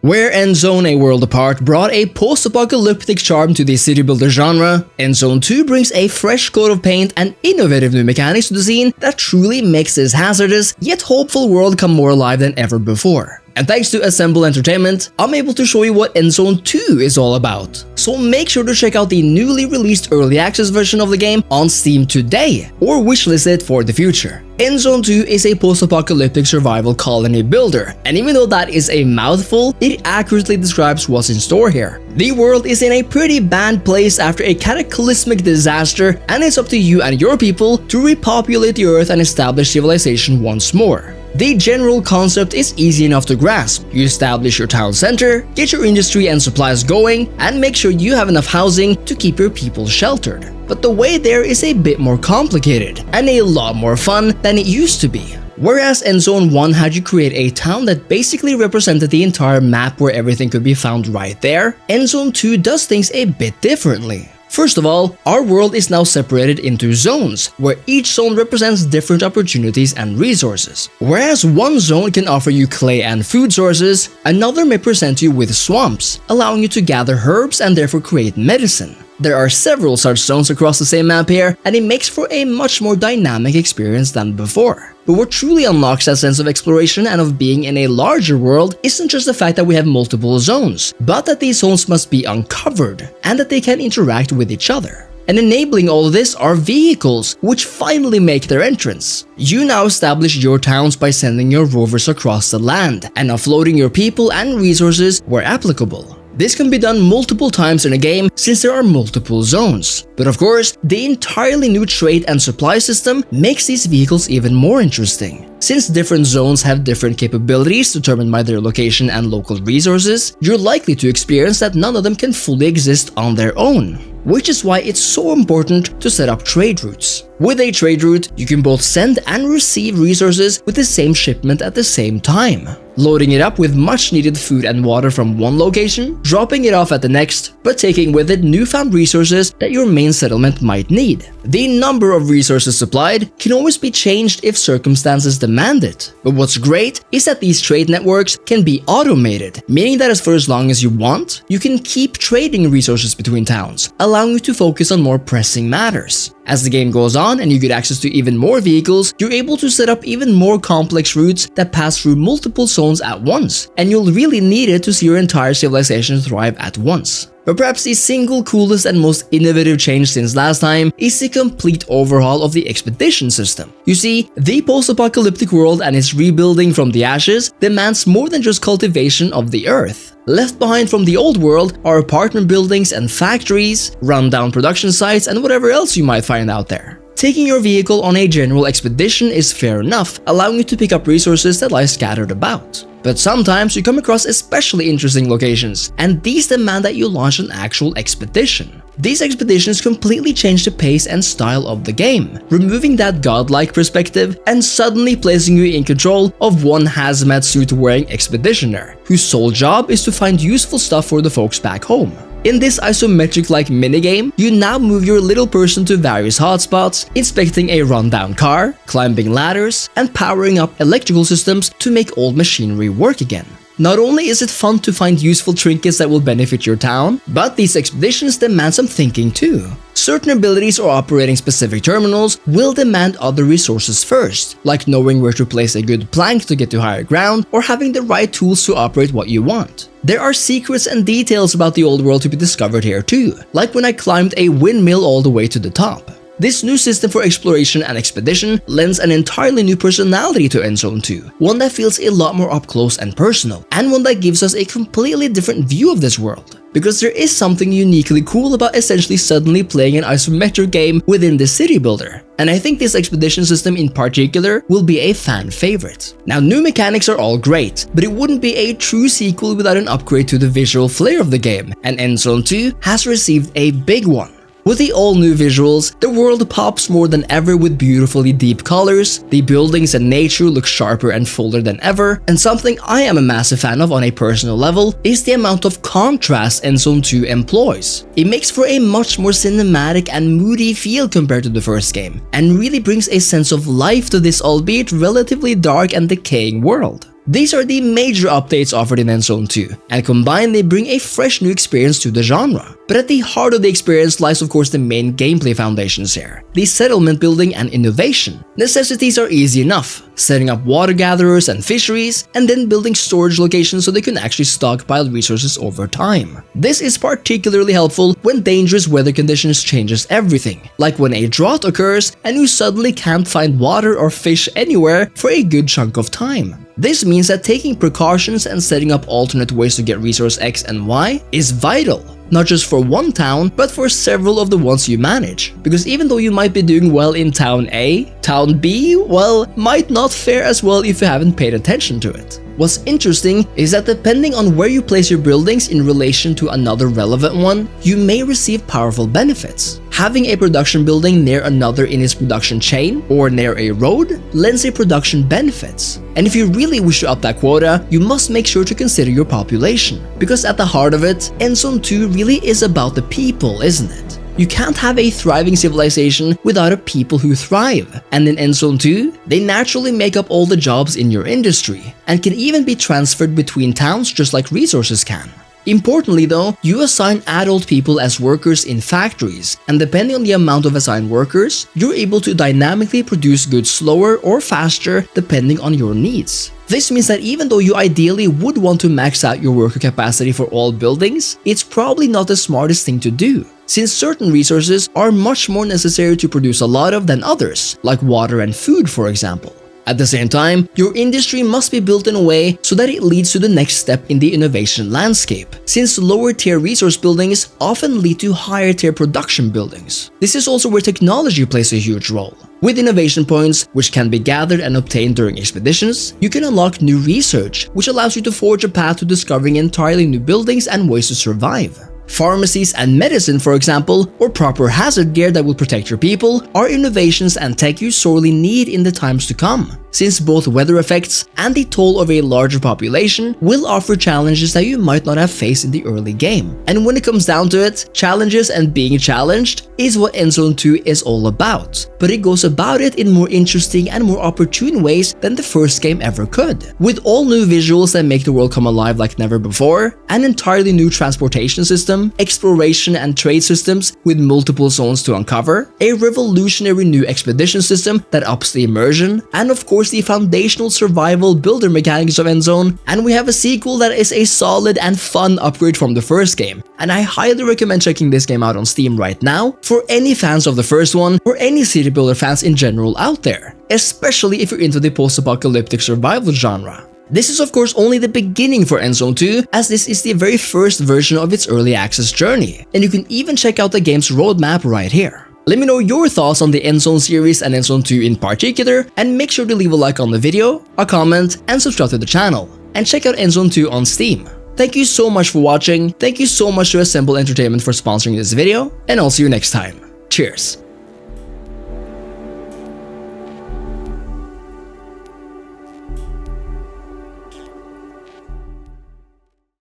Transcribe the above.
Where Endzone, a world apart, brought a post-apocalyptic charm to the city builder genre, Endzone 2 brings a fresh coat of paint and innovative new mechanics to the scene that truly makes this hazardous yet hopeful world come more alive than ever before. And thanks to Assemble Entertainment, I'm able to show you what Endzone 2 is all about. So make sure to check out the newly released early access version of the game on Steam today, or wishlist it for the future. Endzone 2 is a post-apocalyptic survival colony builder, and even though that is a mouthful, it accurately describes what's in store here. The world is in a pretty bad place after a cataclysmic disaster, and it's up to you and your people to repopulate the earth and establish civilization once more. The general concept is easy enough to grasp. You establish your town center, get your industry and supplies going, and make sure you have enough housing to keep your people sheltered. But the way there is a bit more complicated, and a lot more fun than it used to be. Whereas Endzone 1 had you create a town that basically represented the entire map where everything could be found right there, Endzone 2 does things a bit differently. First of all, our world is now separated into zones, where each zone represents different opportunities and resources. Whereas one zone can offer you clay and food sources, another may present you with swamps, allowing you to gather herbs and therefore create medicine. There are several such zones across the same map here, and it makes for a much more dynamic experience than before. But what truly unlocks that sense of exploration and of being in a larger world isn't just the fact that we have multiple zones, but that these zones must be uncovered, and that they can interact with each other. And enabling all of this are vehicles, which finally make their entrance. You now establish your towns by sending your rovers across the land, and offloading your people and resources where applicable. This can be done multiple times in a game since there are multiple zones. But of course, the entirely new trade and supply system makes these vehicles even more interesting. Since different zones have different capabilities determined by their location and local resources, you're likely to experience that none of them can fully exist on their own. Which is why it's so important to set up trade routes. With a trade route, you can both send and receive resources with the same shipment at the same time. Loading it up with much needed food and water from one location, dropping it off at the next, but taking with it newfound resources that your main settlement might need. The number of resources supplied can always be changed if circumstances demand it. But what's great is that these trade networks can be automated, meaning that for as long as you want, you can keep trading resources between towns, allowing you to focus on more pressing matters. As the game goes on and you get access to even more vehicles, you're able to set up even more complex routes that pass through multiple zones at once, and you'll really need it to see your entire civilization thrive at once. But perhaps the single coolest and most innovative change since last time is the complete overhaul of the expedition system. You see, the post-apocalyptic world and its rebuilding from the ashes demands more than just cultivation of the earth. Left behind from the old world are apartment buildings and factories, rundown production sites, and whatever else you might find out there. Taking your vehicle on a general expedition is fair enough, allowing you to pick up resources that lie scattered about. But sometimes you come across especially interesting locations, and these demand that you launch an actual expedition. These expeditions completely change the pace and style of the game, removing that godlike perspective and suddenly placing you in control of one hazmat suit wearing expeditioner, whose sole job is to find useful stuff for the folks back home. In this isometric-like minigame, you now move your little person to various hotspots, inspecting a rundown car, climbing ladders, and powering up electrical systems to make old machinery work again. Not only is it fun to find useful trinkets that will benefit your town, but these expeditions demand some thinking too. Certain abilities or operating specific terminals will demand other resources first, like knowing where to place a good plank to get to higher ground or having the right tools to operate what you want. There are secrets and details about the old world to be discovered here too, like when I climbed a windmill all the way to the top. This new system for exploration and expedition lends an entirely new personality to Endzone 2, one that feels a lot more up close and personal, and one that gives us a completely different view of this world. Because there is something uniquely cool about essentially suddenly playing an isometric game within the city builder, and I think this expedition system in particular will be a fan favorite. Now, new mechanics are all great, but it wouldn't be a true sequel without an upgrade to the visual flair of the game, and Endzone 2 has received a big one. With the all-new visuals, the world pops more than ever with beautifully deep colors, the buildings and nature look sharper and fuller than ever, and something I am a massive fan of on a personal level is the amount of contrast Endzone 2 employs. It makes for a much more cinematic and moody feel compared to the first game, and really brings a sense of life to this albeit relatively dark and decaying world. These are the major updates offered in Endzone 2, and combined they bring a fresh new experience to the genre. But at the heart of the experience lies of course the main gameplay foundations here, the settlement building and innovation. Necessities are easy enough, setting up water gatherers and fisheries, and then building storage locations so they can actually stockpile resources over time. This is particularly helpful when dangerous weather conditions changes everything, like when a drought occurs and you suddenly can't find water or fish anywhere for a good chunk of time. This means that taking precautions and setting up alternate ways to get resource X and Y is vital, not just for one town, but for several of the ones you manage. Because even though you might be doing well in town A, town B, well, might not fare as well if you haven't paid attention to it. What's interesting is that depending on where you place your buildings in relation to another relevant one, you may receive powerful benefits. Having a production building near another in its production chain or near a road lends a production benefits. And if you really wish to up that quota, you must make sure to consider your population. Because at the heart of it, Endzone 2 really is about the people, isn't it? You can't have a thriving civilization without a people who thrive. And in Endzone 2, they naturally make up all the jobs in your industry and can even be transferred between towns just like resources can. Importantly though, you assign adult people as workers in factories, and depending on the amount of assigned workers, you're able to dynamically produce goods slower or faster depending on your needs. This means that even though you ideally would want to max out your worker capacity for all buildings, it's probably not the smartest thing to do, since certain resources are much more necessary to produce a lot of than others, like water and food for example. At the same time, your industry must be built in a way so that it leads to the next step in the innovation landscape, since lower tier resource buildings often lead to higher tier production buildings. This is also where technology plays a huge role. With innovation points, which can be gathered and obtained during expeditions, you can unlock new research, which allows you to forge a path to discovering entirely new buildings and ways to survive. Pharmacies and medicine, for example, or proper hazard gear that will protect your people, are innovations and tech you sorely need in the times to come, since both weather effects and the toll of a larger population will offer challenges that you might not have faced in the early game. And when it comes down to it, challenges and being challenged is what Endzone 2 is all about, but it goes about it in more interesting and more opportune ways than the first game ever could. With all new visuals that make the world come alive like never before, an entirely new transportation system, exploration and trade systems with multiple zones to uncover, a revolutionary new expedition system that ups the immersion, and of course the foundational survival builder mechanics of Endzone, and we have a sequel that is a solid and fun upgrade from the first game. And I highly recommend checking this game out on Steam right now for any fans of the first one or any city builder fans in general out there, especially if you're into the post-apocalyptic survival genre. This is of course only the beginning for Endzone 2, as this is the very first version of its early access journey, and you can even check out the game's roadmap right here. Let me know your thoughts on the Endzone series and Endzone 2 in particular, and make sure to leave a like on the video, a comment, and subscribe to the channel. And check out Endzone 2 on Steam. Thank you so much for watching, thank you so much to Assemble Entertainment for sponsoring this video, and I'll see you next time. Cheers!